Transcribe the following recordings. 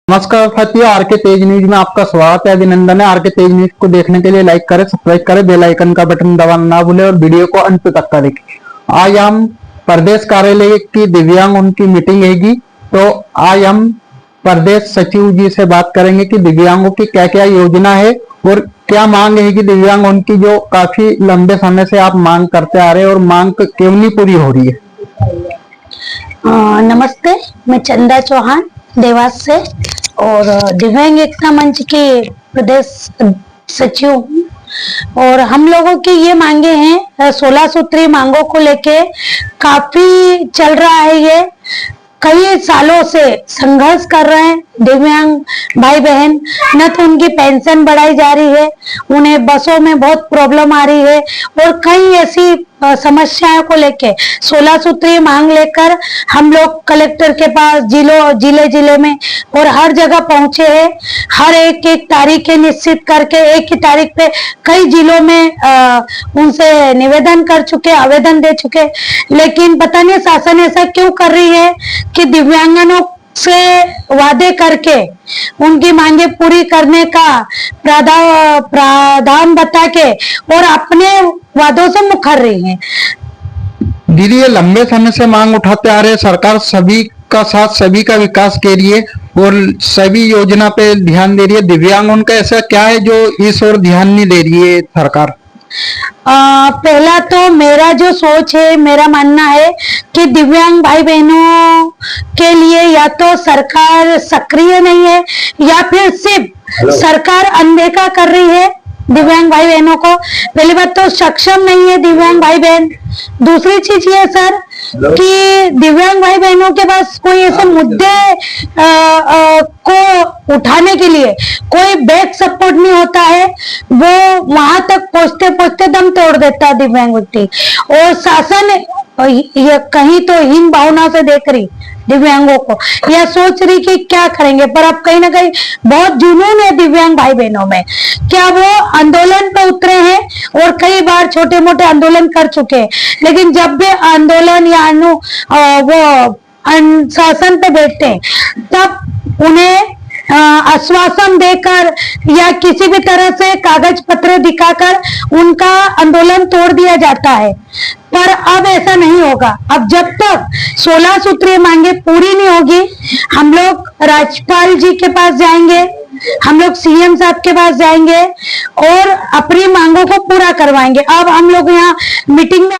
नमस्कार साथियों, आरके तेज न्यूज में आपका स्वागत है। अभिनंदन है। आरके तेज न्यूज को देखने के लिए लाइक करें, सब्सक्राइब करें, बेल आइकन का बटन दबाना ना भूलें और वीडियो को अंत तक का देखें। आज हम प्रदेश कार्यालय की दिव्यांग उनकी मीटिंग रहेगी, तो आज हम प्रदेश सचिव जी से बात करेंगे कि दिव्यांगों की क्या क्या योजना है और क्या मांग है कि दिव्यांग उनकी जो काफी लंबे समय से आप मांग करते आ रहे हैं और मांग क्यों नहीं पूरी हो रही है। नमस्ते, मैं चंदा चौहान देवास से और दिव्यांग एकता मंच के प्रदेश सचिव हूँ। और हम लोगों की ये मांगे हैं, 16 सूत्री मांगों को लेके काफी चल रहा है। ये कई सालों से संघर्ष कर रहे हैं दिव्यांग भाई बहन। न तो उनकी पेंशन बढ़ाई जा रही है, उन्हें बसों में बहुत प्रॉब्लम आ रही है और कई ऐसी समस्याओं को लेके 16 सूत्री मांग लेकर हम लोग कलेक्टर के पास जिले में और हर जगह पहुंचे हैं। हर एक तारीखें निश्चित करके एक ही तारीख पे कई जिलों में उनसे निवेदन कर चुके, आवेदन दे चुके, लेकिन पता नहीं शासन ऐसा क्यों कर रही है कि दिव्यांगनों से वादे करके उनकी मांगे पूरी करने का प्रावधान बता के और अपने वादों से मुकर रही है। दीदी, ये लंबे समय से मांग उठाते आ रहे हैं। सरकार सभी का साथ, सभी का विकास के लिए और सभी योजना पे ध्यान दे रही है। दिव्यांग उनका ऐसा क्या है जो इस ओर ध्यान नहीं दे रही है सरकार? पहला तो मेरा जो सोच है, मेरा मानना है कि दिव्यांग भाई बहनों के लिए या तो सरकार सक्रिय नहीं है या फिर सिर्फ सरकार अनदेखा कर रही है दिव्यांग भाई बहनों को। पहली बात तो सक्षम नहीं है दिव्यांग भाई बहन। दूसरी चीज ये सर कि दिव्यांग भाई बहनों के पास कोई ऐसे मुद्दे को उठाने के लिए कोई बैक सपोर्ट नहीं होता है। वो वहां तक पहुंचते पहुंचते दम तोड़ देता है दिव्यांग व्यक्ति। और शासन ये कहीं तो हीन भावना से देख रही दिव्यांगों को, या सोच रही कि क्या करेंगे, पर अब कहीं ना कहीं बहुत जुनून है दिव्यांग भाई बहनों में। क्या वो आंदोलन पर उतरे हैं और कई बार छोटे मोटे आंदोलन कर चुके हैं, लेकिन जब भी आंदोलन या वो शासन पे बैठते हैं तब उन्हें आश्वासन देकर या किसी भी तरह से कागज पत्र दिखाकर उनका आंदोलन तोड़ दिया जाता है। पर अब ऐसा नहीं होगा। अब जब तक 16 सूत्रीय मांगे पूरी नहीं होगी, हम लोग राज्यपाल जी के पास जाएंगे, हम लोग सीएम साहब के पास जाएंगे और अपनी मांगों को पूरा करवाएंगे। अब हम लोग यहाँ मीटिंग में,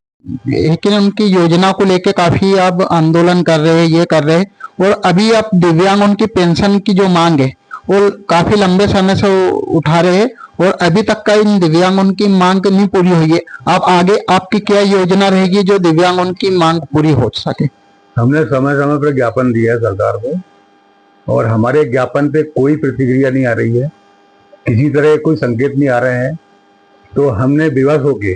लेकिन उनकी योजना को लेके काफी आप आंदोलन कर रहे हैं, ये कर रहे हैं, और अभी आप दिव्यांग उनकी पेंशन की जो मांग है वो काफी लंबे समय से उठा रहे हैं और अभी तक का इन दिव्यांग उनकी मांग नहीं पूरी हुई है। आप आगे आपकी क्या योजना रहेगी जो दिव्यांग उनकी मांग पूरी हो सके? हमने समय समय पर ज्ञापन दिया है सरकार को और हमारे ज्ञापन पे कोई प्रतिक्रिया नहीं आ रही है, किसी तरह कोई संकेत नहीं आ रहे हैं। तो हमने विवश होके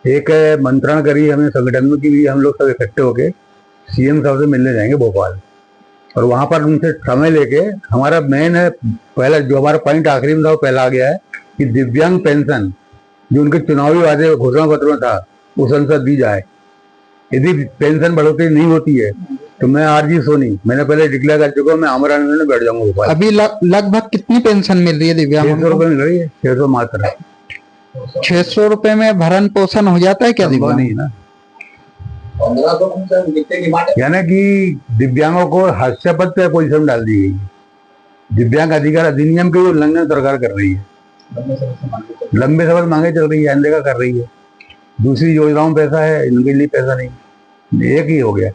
एक मंत्रणा करी, हमें संगठन के लिए हम लोग सब इकट्ठे होके सीएम साहब से मिलने जाएंगे भोपाल, और वहां पर उनसे समय लेके हमारा मेन है, पहला जो हमारा पॉइंट आखिरी में था वो पहला आ गया है कि दिव्यांग पेंशन जो उनके चुनावी वादे घोषणा पत्र में था वो संसद दी जाए। यदि पेंशन बढ़ोतरी नहीं होती है तो मैं आरजी सोनी मैंने पहले डिक्लेयर कर चुका हूँ, मैं आमरण में बैठ जाऊंगा भोपाल। अभी लगभग कितनी पेंशन मिल रही है दिव्यांग? 600 रुपए मिल रही है, 600 मात्र। 600 रुपए में भरण पोषण हो जाता है क्या? दिव्यांग नहीं ना, यानी कि दिव्यांगों को हास्यास्पद पे पोजीशन डाल दी गई है। दिव्यांग अधिकार अधिनियम के उल्लंघन सरकार कर रही है, लंबे समय मांगे चल रही है, अनदेखा कर रही है। दूसरी योजनाओं में पैसा है, इनके लिए पैसा नहीं। एक ही हो गया।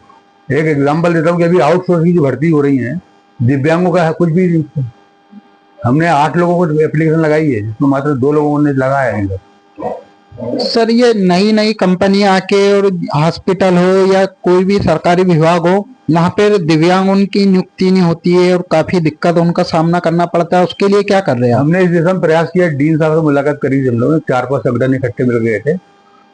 एक एग्जाम्पल देता हूँ कि अभी आउटसोर्सिंग की भर्ती हो रही है, दिव्यांगों का कुछ भी नहीं। हमने 8 लोगों को एप्लीकेशन लगाई है जिसमें मात्र 2 लोगों ने लगाया है। सर, ये नई कंपनियां आके और हॉस्पिटल हो या कोई भी सरकारी विभाग हो, यहाँ पे दिव्यांग उनकी नियुक्ति नहीं होती है और काफी दिक्कत उनका सामना करना पड़ता है। उसके लिए क्या कर रहे हैं? हमने इस दिशा में प्रयास किया, डीन साहब से मुलाकात करी, हम लोग 4-5 संगठन इकट्ठे मिल गए थे।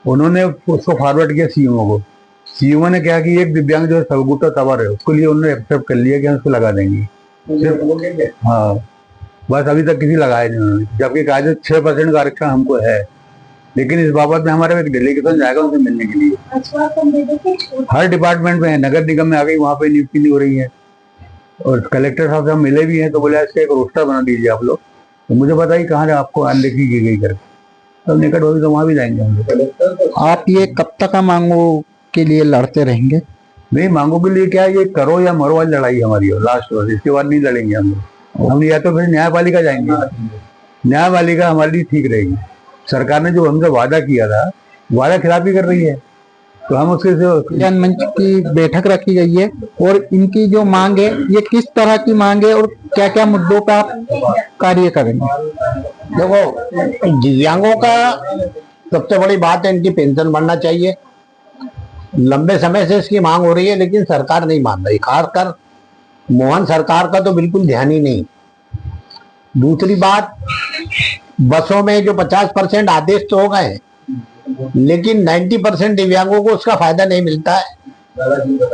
उन्होंने उसको फॉरवर्ड किया सीएमओ को। सीएमओ ने क्या कि एक दिव्यांग जो है सबूता तवर है, उसके लिए उन्होंने एक्सेप्ट कर लिया कि हम उसको लगा देंगे। हाँ, बस अभी तक किसी लगाया नहीं उन्होंने, जबकि कहा 6% का आरक्षण हमको है। लेकिन इस बाबत में हमारे एक डेलीगेशन जाएगा उनसे मिलने के लिए। हर डिपार्टमेंट में है, नगर निगम में आ गई, वहां पे नियुक्ति नहीं हो रही है। और कलेक्टर साहब से हम मिले भी हैं तो बोले इसका एक रोस्टर बना दीजिए आप लोग, तो मुझे बताइए कहाँ आपको अनदेखी की गई करके, तब निकट होगी तो वहाँ भी जाएंगे हम लोग। आप ये कब तक मांगों के लिए लड़ते रहेंगे? नहीं, मांगों के लिए क्या है, ये करो या मरो वाली लड़ाई हमारी हो लास्ट बस, इसके बाद नहीं लड़ेंगे हम लोग। हम या तो फिर न्यायपालिका जाएंगे, न्यायपालिका हमारे लिए ठीक रहेगी। सरकार ने जो हमसे वादा किया था, वादा खिलाफी कर रही है, तो हम उसके कल्याण मंच की बैठक रखी गई है और इनकी जो मांग है ये किस तरह की मांग है और क्या क्या मुद्दों पर आप कार्य करेंगे? देखो, दिव्यांगों का सबसे बड़ी बात है इनकी पेंशन बढ़ना चाहिए। लंबे समय से इसकी मांग हो रही है लेकिन सरकार नहीं मान रही, खासकर मोहन सरकार का तो बिल्कुल ध्यान ही नहीं। दूसरी बात, बसों में जो 50% आदेश तो हो गए लेकिन 90% दिव्यांगों को उसका फायदा नहीं मिलता है।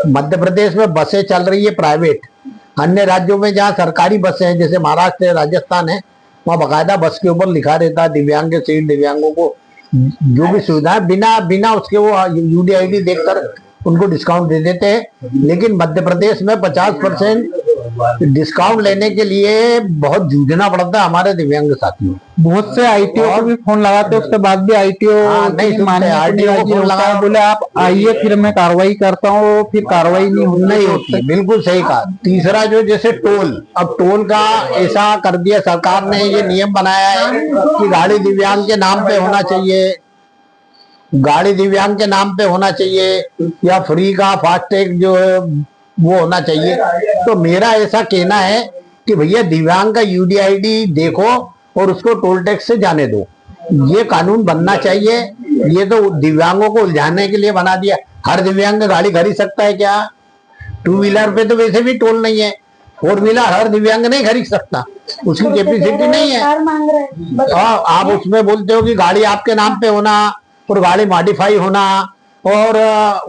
मध्य प्रदेश में बसें चल रही है प्राइवेट, अन्य राज्यों में जहाँ सरकारी बसें हैं जैसे महाराष्ट्र है, राजस्थान है, वहाँ बकायदा बस के ऊपर लिखा रहता है दिव्यांग के सीट, दिव्यांगों को जो भी सुविधा है बिना उसके वो यूडीआईडी देखकर उनको डिस्काउंट दे देते हैं। लेकिन मध्य प्रदेश में 50% डिस्काउंट लेने के लिए बहुत जूझना पड़ता है हमारे दिव्यांग साथियों। बहुत से आईटीओ को भी फोन लगाते उसके बाद भी आईटीओ नहीं सुनते, आरटीओ को फोन लगाया, बोले आप आइए फिर मैं कार्रवाई करता हूँ, फिर कार्रवाई नहीं होती। बिल्कुल सही कहा। तीसरा जो जैसे टोल, अब टोल का ऐसा कर दिया सरकार ने, ये नियम बनाया है कि गाड़ी दिव्यांग के नाम पे होना चाहिए, गाड़ी दिव्यांग के नाम पे होना चाहिए या फ्री का फास्टैग जो है वो होना चाहिए। तो मेरा ऐसा कहना है कि भैया दिव्यांग का यूडीआईडी देखो और उसको टोल टैक्स से जाने दो, ये कानून बनना चाहिए। ये तो दिव्यांगों को उलझाने के लिए बना दिया। हर दिव्यांग गाड़ी खरीद सकता है क्या? 2 व्हीलर पे तो वैसे भी टोल नहीं है, 4 व्हीलर हर दिव्यांग नहीं खरीद सकता, उसकी कैपेसिटी नहीं है। आप उसमें बोलते हो कि गाड़ी आपके नाम पे होना और गाड़ी मॉडिफाई होना और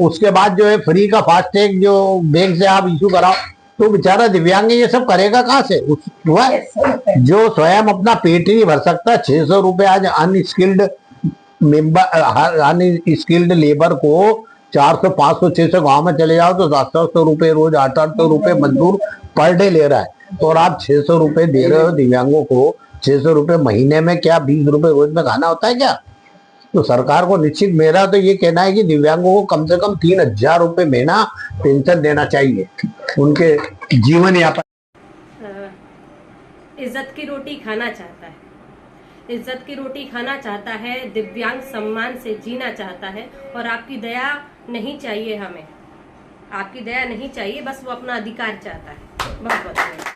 उसके बाद जो है फ्री का फास्टैग जो बैंक से आप इशू कराओ, तो बेचारा दिव्यांग ये सब करेगा कहाँ से? जो स्वयं अपना पेट ही भर सकता है। 600 रुपए आज अनस्किल्ड मेंबर, अनस्किल्ड लेबर को 400, 500, 600 गाँव में चले जाओ तो 700 रुपए रोज, 800 रुपए मजदूर पर डे ले रहा है, और आप 600 रुपए दे रहे हो दिव्यांगों को। 600 रुपए महीने में क्या 20 रुपए रोज में खाना होता है क्या? तो सरकार को निश्चित, मेरा तो ये कहना है कि दिव्यांगों को कम से कम 3000 रुपए महीना पेंशन देना चाहिए उनके जीवन यापन। इज्जत की रोटी खाना चाहता है, इज्जत की रोटी खाना चाहता है, दिव्यांग सम्मान से जीना चाहता है, और आपकी दया नहीं चाहिए हमें, आपकी दया नहीं चाहिए, बस वो अपना अधिकार चाहता है। बहुत बहुत